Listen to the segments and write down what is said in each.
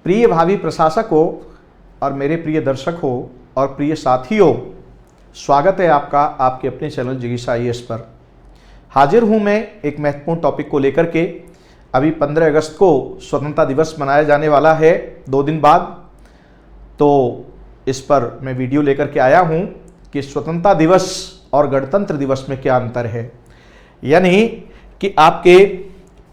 प्रिय भावी प्रशासकों और मेरे प्रिय दर्शकों और प्रिय साथियों, स्वागत है आपका आपके अपने चैनल जिज्ञासा IAS पर। हाजिर हूं मैं एक महत्वपूर्ण टॉपिक को लेकर के। अभी 15 अगस्त को स्वतंत्रता दिवस मनाया जाने वाला है 2 दिन बाद, तो इस पर मैं वीडियो लेकर के आया हूं कि स्वतंत्रता दिवस और गणतंत्र दिवस में क्या अंतर है। यानी कि आपके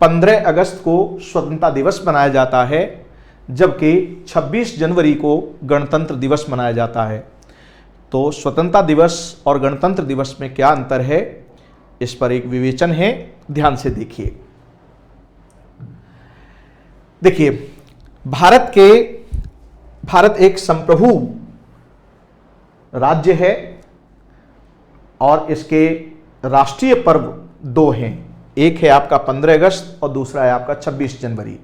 15 अगस्त को स्वतंत्रता दिवस मनाया जाता है, जबकि 26 जनवरी को गणतंत्र दिवस मनाया जाता है। तो स्वतंत्रता दिवस और गणतंत्र दिवस में क्या अंतर है, इस पर एक विवेचन है, ध्यान से देखिए। देखिए, भारत एक संप्रभु राज्य है और इसके राष्ट्रीय पर्व 2 हैं। एक है आपका 15 अगस्त और दूसरा है आपका 26 जनवरी।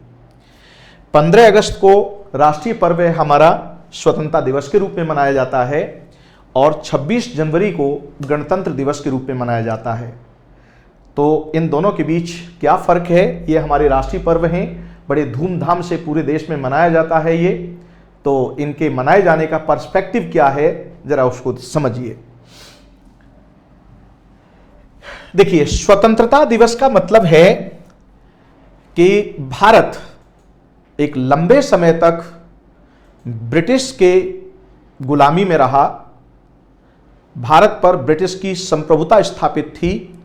15 अगस्त को राष्ट्रीय पर्व है हमारा, स्वतंत्रता दिवस के रूप में मनाया जाता है, और 26 जनवरी को गणतंत्र दिवस के रूप में मनाया जाता है। तो इन दोनों के बीच क्या फ़र्क है? ये हमारे राष्ट्रीय पर्व हैं, बड़े धूमधाम से पूरे देश में मनाया जाता है ये। तो इनके मनाए जाने का पर्सपेक्टिव क्या है, ज़रा उसको समझिए। देखिए, स्वतंत्रता दिवस का मतलब है कि भारत एक लंबे समय तक ब्रिटिश के गुलामी में रहा। भारत पर ब्रिटिश की संप्रभुता स्थापित थी।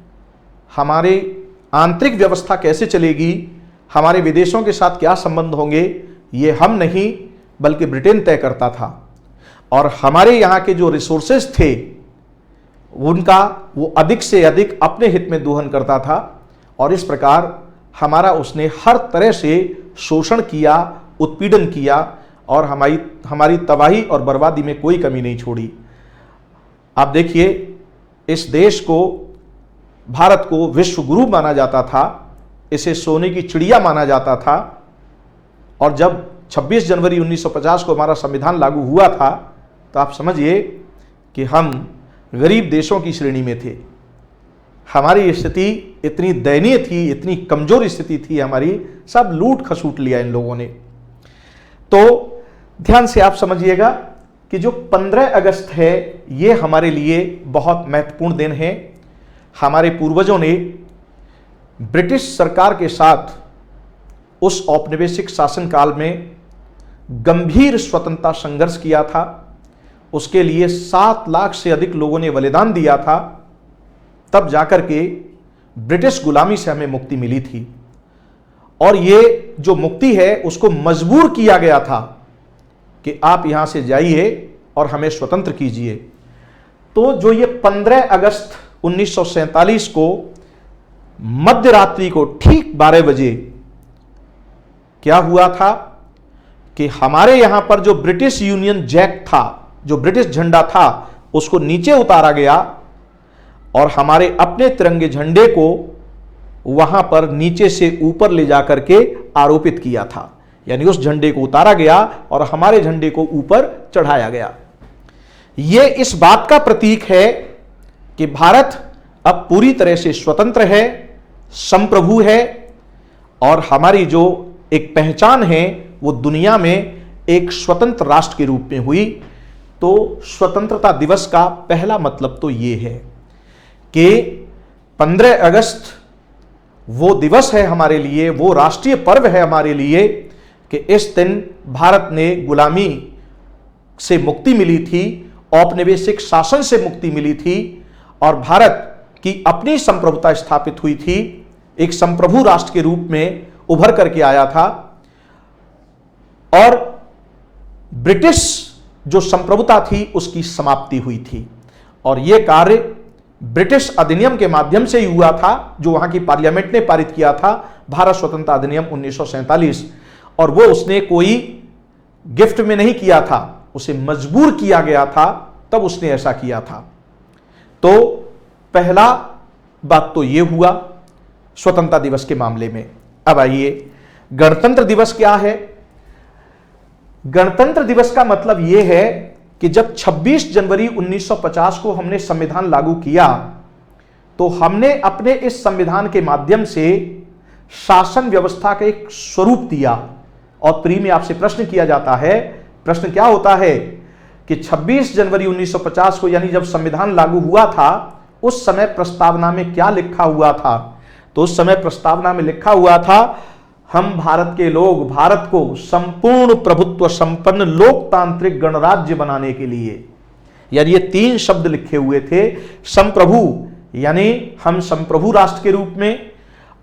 हमारे आंतरिक व्यवस्था कैसे चलेगी, हमारे विदेशों के साथ क्या संबंध होंगे, ये हम नहीं बल्कि ब्रिटेन तय करता था। और हमारे यहाँ के जो रिसोर्सेज थे उनका वो अधिक से अधिक अपने हित में दोहन करता था, और इस प्रकार हमारा उसने हर तरह से शोषण किया, उत्पीड़न किया, और हमारी तबाही और बर्बादी में कोई कमी नहीं छोड़ी। आप देखिए, इस देश को, भारत को विश्व गुरु माना जाता था, इसे सोने की चिड़िया माना जाता था। और जब 26 जनवरी 1950 को हमारा संविधान लागू हुआ था, तो आप समझिए कि हम गरीब देशों की श्रेणी में थे। हमारी स्थिति इतनी दयनीय थी, इतनी कमजोर स्थिति थी हमारी, सब लूट खसूट लिया इन लोगों ने। तो ध्यान से आप समझिएगा कि जो 15 अगस्त है ये हमारे लिए बहुत महत्वपूर्ण दिन है। हमारे पूर्वजों ने ब्रिटिश सरकार के साथ उस औपनिवेशिक शासनकाल में गंभीर स्वतंत्रता संघर्ष किया था। उसके लिए 7 लाख से अधिक लोगों ने बलिदान दिया था, तब जाकर के ब्रिटिश गुलामी से हमें मुक्ति मिली थी। और ये जो मुक्ति है उसको मजबूर किया गया था कि आप यहां से जाइए और हमें स्वतंत्र कीजिए। तो जो ये 15 अगस्त 1947 को मध्य रात्रि को ठीक 12 बजे क्या हुआ था कि हमारे यहां पर जो ब्रिटिश यूनियन जैक था, जो ब्रिटिश झंडा था, उसको नीचे उतारा गया और हमारे अपने तिरंगे झंडे को वहां पर नीचे से ऊपर ले जाकर के आरोपित किया था। यानी उस झंडे को उतारा गया और हमारे झंडे को ऊपर चढ़ाया गया। यह इस बात का प्रतीक है कि भारत अब पूरी तरह से स्वतंत्र है, संप्रभु है, और हमारी जो एक पहचान है वो दुनिया में एक स्वतंत्र राष्ट्र के रूप में हुई। तो स्वतंत्रता दिवस का पहला मतलब तो ये है कि 15 अगस्त वो दिवस है हमारे लिए, वो राष्ट्रीय पर्व है हमारे लिए कि इस दिन भारत ने गुलामी से मुक्ति मिली थी, औपनिवेशिक शासन से मुक्ति मिली थी, और भारत की अपनी संप्रभुता स्थापित हुई थी, एक संप्रभु राष्ट्र के रूप में उभर करके आया था। और ब्रिटिश जो संप्रभुता थी उसकी समाप्ति हुई थी। और यह कार्य ब्रिटिश अधिनियम के माध्यम से ही हुआ था, जो वहां की पार्लियामेंट ने पारित किया था, भारत स्वतंत्रता अधिनियम 1947। और वो उसने कोई गिफ्ट में नहीं किया था, उसे मजबूर किया गया था, तब उसने ऐसा किया था। तो पहला बात तो ये हुआ स्वतंत्रता दिवस के मामले में। अब आइए, गणतंत्र दिवस क्या है? गणतंत्र दिवस का मतलब यह है कि जब 26 जनवरी 1950 को हमने संविधान लागू किया, तो हमने अपने इस संविधान के माध्यम से शासन व्यवस्था का एक स्वरूप दिया और प्री में आपसे प्रश्न किया जाता है, प्रश्न क्या होता है कि 26 जनवरी 1950 को यानी जब संविधान लागू हुआ था उस समय प्रस्तावना में क्या लिखा हुआ था? तो उस समय प्रस्तावना में लिखा हुआ था, हम भारत के लोग भारत को संपूर्ण प्रभुत्व संपन्न लोकतांत्रिक गणराज्य बनाने के लिए, यानी ये 3 शब्द लिखे हुए थे। संप्रभु यानी हम संप्रभु राष्ट्र के रूप में,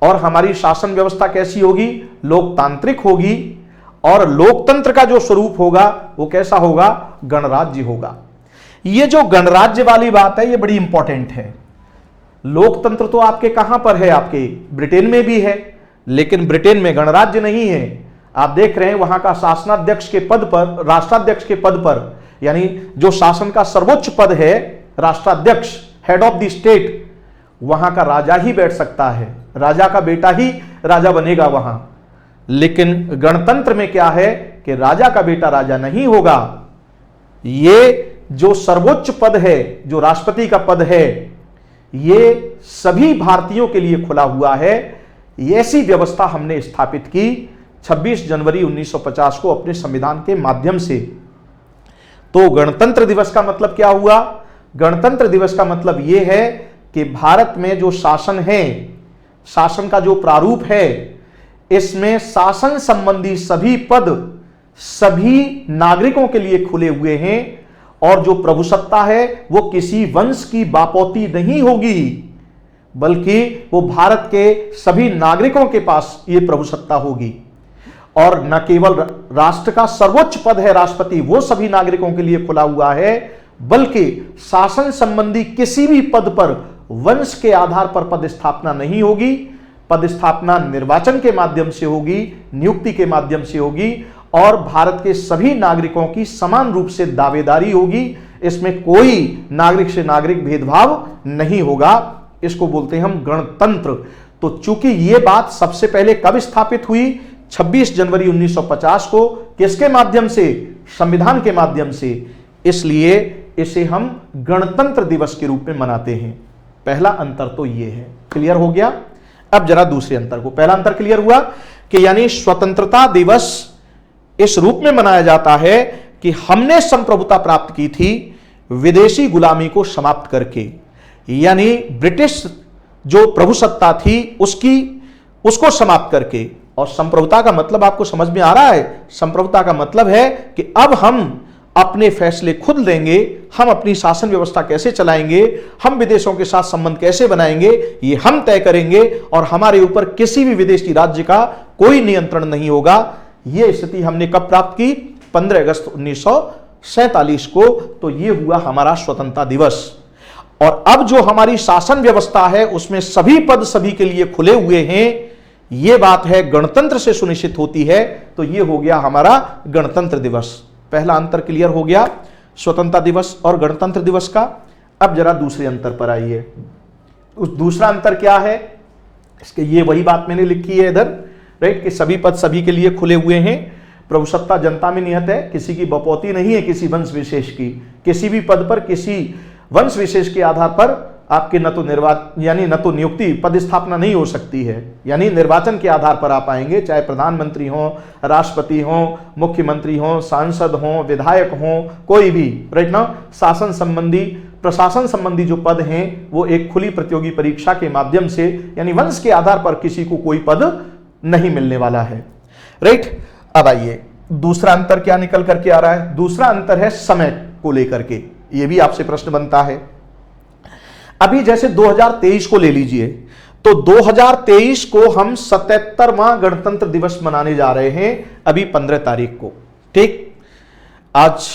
और हमारी शासन व्यवस्था कैसी होगी? लोकतांत्रिक होगी, और लोकतंत्र का जो स्वरूप होगा वो कैसा होगा? गणराज्य होगा। ये जो गणराज्य वाली बात है ये बड़ी इंपॉर्टेंट है। लोकतंत्र तो आपके कहां पर है? आपके ब्रिटेन में भी है, लेकिन ब्रिटेन में गणराज्य नहीं है। आप देख रहे हैं वहां का शासनाध्यक्ष के पद पर, राष्ट्राध्यक्ष के पद पर, यानी जो शासन का सर्वोच्च पद है राष्ट्राध्यक्ष, हेड ऑफ द स्टेट, वहां का राजा ही बैठ सकता है, राजा का बेटा ही राजा बनेगा वहां। लेकिन गणतंत्र में क्या है कि राजा का बेटा राजा नहीं होगा। ये जो सर्वोच्च पद है, जो राष्ट्रपति का पद है, ये सभी भारतीयों के लिए खुला हुआ है। ऐसी व्यवस्था हमने स्थापित की 26 जनवरी 1950 को अपने संविधान के माध्यम से। तो गणतंत्र दिवस का मतलब क्या हुआ? गणतंत्र दिवस का मतलब यह है कि भारत में जो शासन है, शासन का जो प्रारूप है, इसमें शासन संबंधी सभी पद सभी नागरिकों के लिए खुले हुए हैं, और जो प्रभुसत्ता है वो किसी वंश की बापौती नहीं होगी, बल्कि वो भारत के सभी नागरिकों के पास ये प्रभुसत्ता होगी। और न केवल राष्ट्र का सर्वोच्च पद है राष्ट्रपति, वो सभी नागरिकों के लिए खुला हुआ है, बल्कि शासन संबंधी किसी भी पद पर वंश के आधार पर पद स्थापना नहीं होगी। पद स्थापना निर्वाचन के माध्यम से होगी, नियुक्ति के माध्यम से होगी, और भारत के सभी नागरिकों की समान रूप से दावेदारी होगी। इसमें कोई नागरिक से नागरिक भेदभाव नहीं होगा। इसको बोलते हैं हम गणतंत्र। तो चूंकि यह बात सबसे पहले कब स्थापित हुई? 26 जनवरी 1950 को। किसके माध्यम से? संविधान के माध्यम से। इसलिए इसे हम गणतंत्र दिवस के रूप में मनाते हैं। पहला अंतर तो यह है। क्लियर हो गया? अब जरा दूसरे अंतर को। पहला अंतर क्लियर हुआ कि यानी स्वतंत्रता दिवस इस रूप में मनाया जाता है कि हमने संप्रभुता प्राप्त की थी विदेशी गुलामी को समाप्त करके, यानी ब्रिटिश जो प्रभुसत्ता थी उसको समाप्त करके। और संप्रभुता का मतलब आपको समझ में आ रहा है? संप्रभुता का मतलब है कि अब हम अपने फैसले खुद लेंगे, हम अपनी शासन व्यवस्था कैसे चलाएंगे, हम विदेशों के साथ संबंध कैसे बनाएंगे, ये हम तय करेंगे, और हमारे ऊपर किसी भी विदेशी राज्य का कोई नियंत्रण नहीं होगा। यह स्थिति हमने कब प्राप्त की? 15 अगस्त 1947 को। तो यह हुआ हमारा स्वतंत्रता दिवस। और अब जो हमारी शासन व्यवस्था है उसमें सभी पद सभी के लिए खुले हुए हैं, यह बात है गणतंत्र से सुनिश्चित होती है। तो यह हो गया हमारा गणतंत्र दिवस। पहला अंतर क्लियर हो गया स्वतंत्रता दिवस और गणतंत्र दिवस का। अब जरा दूसरे अंतर पर आइए। उस दूसरा अंतर क्या है? इसके ये वही बात मैंने लिखी है इधर, राइट, कि सभी पद सभी के लिए खुले हुए हैं। प्रभुसत्ता जनता में निहित है, किसी की बपौती नहीं है किसी वंश विशेष की। किसी भी पद पर किसी वंश विशेष के आधार पर आपके न तो नियुक्ति पद स्थापना नहीं हो सकती है, यानी निर्वाचन के आधार पर आप आएंगे, चाहे प्रधानमंत्री हो, राष्ट्रपति हो, मुख्यमंत्री हो, सांसद हो, विधायक हो, कोई भी, राइट ना। शासन संबंधी प्रशासन संबंधी जो पद हैं वो एक खुली प्रतियोगी परीक्षा के माध्यम से, यानी वंश के आधार पर किसी को कोई पद नहीं मिलने वाला है, राइट। अब आइए दूसरा अंतर क्या निकल करके आ रहा है? दूसरा अंतर है समय को लेकर के। ये भी आपसे प्रश्न बनता है। अभी जैसे 2023 को ले लीजिए, तो 2023 को हम 77वां गणतंत्र दिवस मनाने जा रहे हैं, अभी 15 तारीख को, ठीक। आज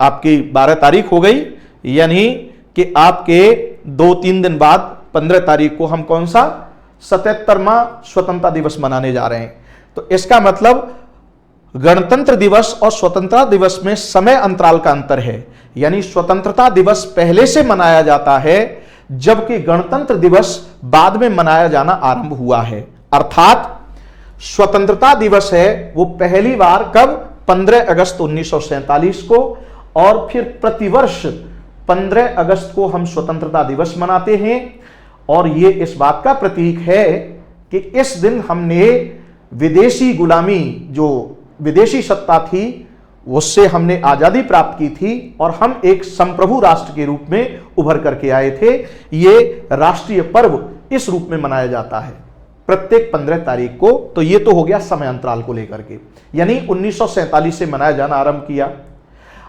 आपकी 12 तारीख हो गई, यानी कि आपके 2-3 दिन बाद 15 तारीख को हम कौन सा 77वां स्वतंत्रता दिवस मनाने जा रहे हैं। तो इसका मतलब गणतंत्र दिवस और स्वतंत्रता दिवस में समय अंतराल का अंतर है, यानी स्वतंत्रता दिवस पहले से मनाया जाता है, जबकि गणतंत्र दिवस बाद में मनाया जाना आरंभ हुआ है। अर्थात स्वतंत्रता दिवस है वो पहली बार कब? 15 अगस्त 1947 को, और फिर प्रतिवर्ष 15 अगस्त को हम स्वतंत्रता दिवस मनाते हैं। और ये इस बात का प्रतीक है कि इस दिन हमने विदेशी गुलामी जो विदेशी सत्ता थी उससे हमने आजादी प्राप्त की थी और हम एक संप्रभु राष्ट्र के रूप में उभर करके आए थे। ये राष्ट्रीय पर्व इस रूप में मनाया जाता है प्रत्येक 15 तारीख को। तो ये तो हो गया समय अंतराल को लेकर के, यानी 1947 से मनाया जाना आरंभ किया।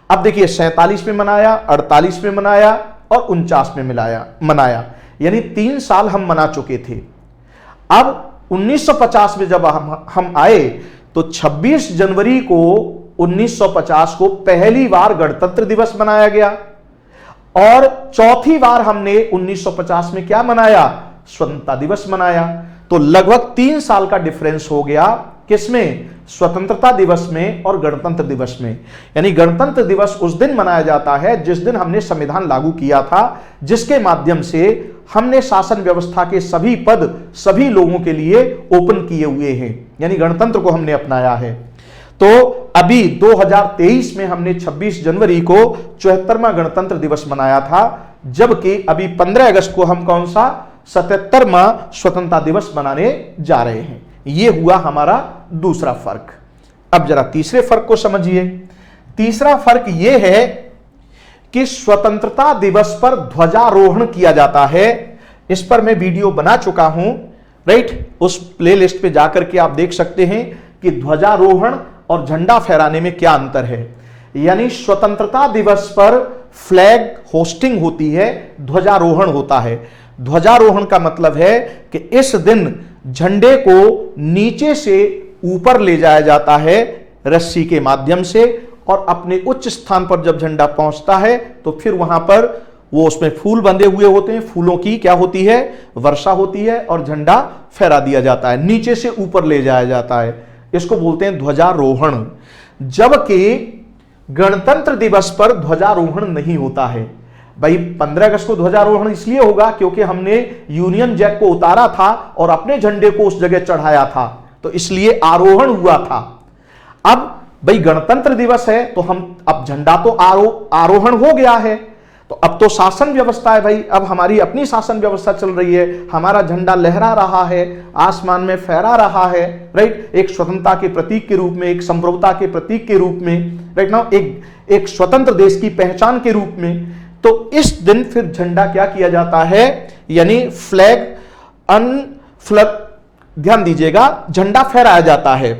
अब देखिए 47 में मनाया, 48 में मनाया और 49 में मनाया, यानी 3 साल हम मना चुके थे। अब 1950 में जब हम आए तो 26 जनवरी को 1950 को पहली बार गणतंत्र दिवस मनाया गया और चौथी बार हमने 1950 में क्या मनाया, स्वतंत्रता दिवस मनाया। तो लगभग 3 साल का डिफरेंस हो गया किसमें, स्वतंत्रता दिवस में और गणतंत्र दिवस में। यानी गणतंत्र दिवस उस दिन मनाया जाता है जिस दिन हमने संविधान लागू किया था, जिसके माध्यम से हमने शासन व्यवस्था के सभी पद सभी लोगों के लिए ओपन किए हुए हैं, यानी गणतंत्र को हमने अपनाया है। तो अभी 2023 में हमने 26 जनवरी को 74वां गणतंत्र दिवस मनाया था, जबकि अभी 15 अगस्त को हम कौन सा 77वां स्वतंत्रता दिवस मनाने जा रहे हैं। यह हुआ हमारा दूसरा फर्क। अब जरा तीसरे फर्क को समझिए। तीसरा फर्क यह है कि स्वतंत्रता दिवस पर ध्वजारोहण किया जाता है। इस पर मैं वीडियो बना चुका हूं, राइट। उस प्लेलिस्ट पे जाकर के आप देख सकते हैं कि ध्वजारोहण और झंडा फहराने में क्या अंतर है। यानी स्वतंत्रता दिवस पर फ्लैग होस्टिंग होती है, ध्वजारोहण होता है। ध्वजारोहण का मतलब है कि इस दिन झंडे को नीचे से ऊपर ले जाया जाता है रस्सी के माध्यम से, और अपने उच्च स्थान पर जब झंडा पहुंचता है तो फिर वहां पर वो उसमें फूल बंधे हुए होते हैं, फूलों की क्या होती है, वर्षा होती है और झंडा फहरा दिया जाता है, नीचे से ऊपर ले जाया जाता है। इसको बोलते हैं ध्वजारोहण। जबकि गणतंत्र दिवस पर ध्वजारोहण नहीं होता है। भाई 15 अगस्त को ध्वजारोहण इसलिए होगा क्योंकि हमने यूनियन जैक को उतारा था और अपने झंडे को उस जगह चढ़ाया था, तो इसलिए आरोहण हुआ था। अब भाई गणतंत्र दिवस है तो हम अब झंडा तो आरोहण हो गया है, तो अब तो शासन व्यवस्था है भाई, अब हमारी अपनी शासन व्यवस्था चल रही है, हमारा झंडा लहरा रहा है, आसमान में फहरा रहा है, राइट। एक स्वतंत्रता के प्रतीक के रूप में, एक संप्रभुता के प्रतीक के रूप में, राइट ना, एक स्वतंत्र देश की पहचान के रूप में। तो इस दिन फिर झंडा क्या किया जाता है, यानी ध्यान दीजिएगा, झंडा फहराया जाता है,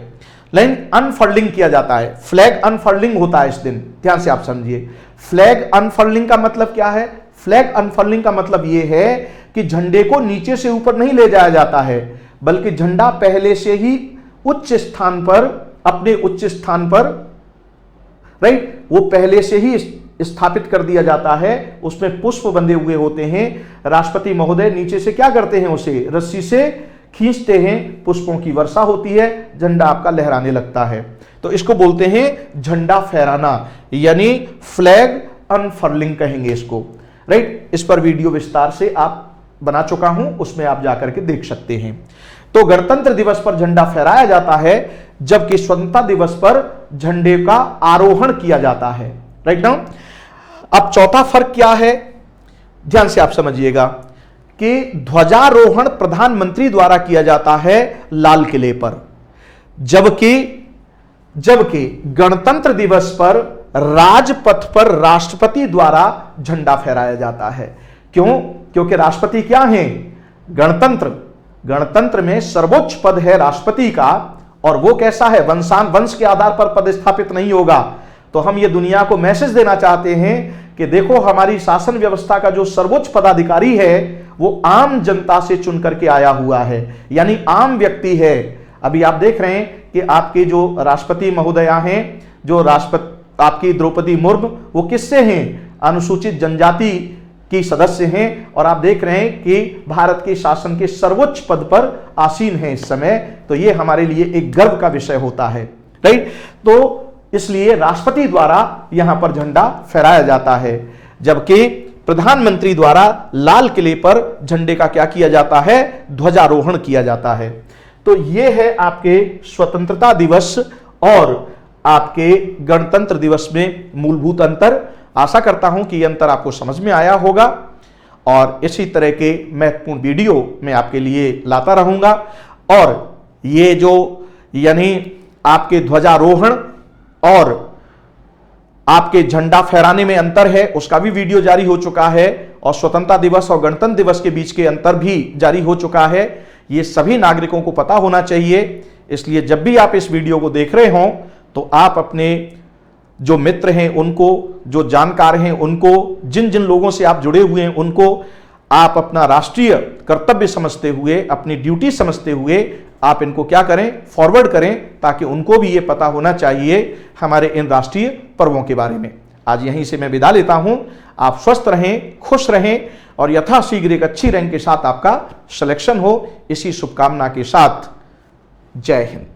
लाइन अनफर्लिंग किया जाता है। फ्लैग अनफर्लिंग होता है इस दिन, ध्यान से आप समझिए। फ्लैग अनफर्लिंग का मतलब क्या है, फ्लैग अनफर्लिंग का मतलब यह है कि झंडे को नीचे से ऊपर नहीं ले जाया जाता है, बल्कि झंडा पहले से ही उच्च स्थान पर, अपने उच्च स्थान पर, राइट, वो पहले से ही स्थापित कर दिया जाता है। उसमें पुष्प बंधे हुए होते हैं। राष्ट्रपति महोदय नीचे से क्या करते हैं, उसे रस्सी से खींचते हैं, पुष्पों की वर्षा होती है, झंडा आपका लहराने लगता है। तो इसको बोलते हैं झंडा फहराना, यानी फ्लैग अनफर्लिंग कहेंगे इसको, राइट। इस पर वीडियो विस्तार से आप बना चुका हूं, उसमें आप जाकर के देख सकते हैं। तो गणतंत्र दिवस पर झंडा फहराया जाता है, जबकि स्वतंत्रता दिवस पर झंडे का आरोहण किया जाता है, राइट ना। अब चौथा फर्क क्या है, ध्यान से आप समझिएगा कि ध्वजारोहण प्रधानमंत्री द्वारा किया जाता है लाल किले पर, जबकि गणतंत्र दिवस पर राजपथ पर राष्ट्रपति द्वारा झंडा फहराया जाता है। क्यों? क्योंकि राष्ट्रपति क्या हैं, गणतंत्र में सर्वोच्च पद है राष्ट्रपति का, और वो कैसा है, वंश के आधार पर पद स्थापित नहीं होगा। तो हम ये दुनिया को मैसेज देना चाहते हैं कि देखो, हमारी शासन व्यवस्था का जो सर्वोच्च पदाधिकारी है वो आम जनता से चुन करके आया हुआ है, यानी आम व्यक्ति है। अभी आप देख रहे हैं कि आपके जो राष्ट्रपति महोदया हैं, जो राष्ट्रपति आपकी द्रौपदी मुर्मू, वो किससे हैं, अनुसूचित जनजाति की सदस्य हैं, और आप देख रहे हैं कि भारत के शासन के सर्वोच्च पद पर आसीन हैं इस समय। तो ये हमारे लिए एक गर्व का विषय होता है, राइट। तो इसलिए राष्ट्रपति द्वारा यहां पर झंडा फहराया जाता है, जबकि प्रधानमंत्री द्वारा लाल किले पर झंडे का क्या किया जाता है, ध्वजारोहण किया जाता है। तो यह है आपके स्वतंत्रता दिवस और आपके गणतंत्र दिवस में मूलभूत अंतर। आशा करता हूं कि यह अंतर आपको समझ में आया होगा, और इसी तरह के महत्वपूर्ण वीडियो मैं आपके लिए लाता रहूंगा। और ये जो यानी आपके ध्वजारोहण और आपके झंडा फहराने में अंतर है, उसका भी वीडियो जारी हो चुका है, और स्वतंत्रता दिवस और गणतंत्र दिवस के बीच के अंतर भी जारी हो चुका है। ये सभी नागरिकों को पता होना चाहिए। इसलिए जब भी आप इस वीडियो को देख रहे हों तो आप अपने जो मित्र हैं उनको, जो जानकार हैं उनको, जिन जिन लोगों से आप जुड़े हुए हैं उनको आप अपना राष्ट्रीय कर्तव्य समझते हुए, अपनी ड्यूटी समझते हुए आप इनको क्या करें, फॉरवर्ड करें, ताकि उनको भी ये पता होना चाहिए हमारे इन राष्ट्रीय पर्वों के बारे में। आज यहीं से मैं विदा लेता हूं। आप स्वस्थ रहें, खुश रहें और यथाशीघ्र एक अच्छी रैंक के साथ आपका सिलेक्शन हो, इसी शुभकामना के साथ जय हिंद।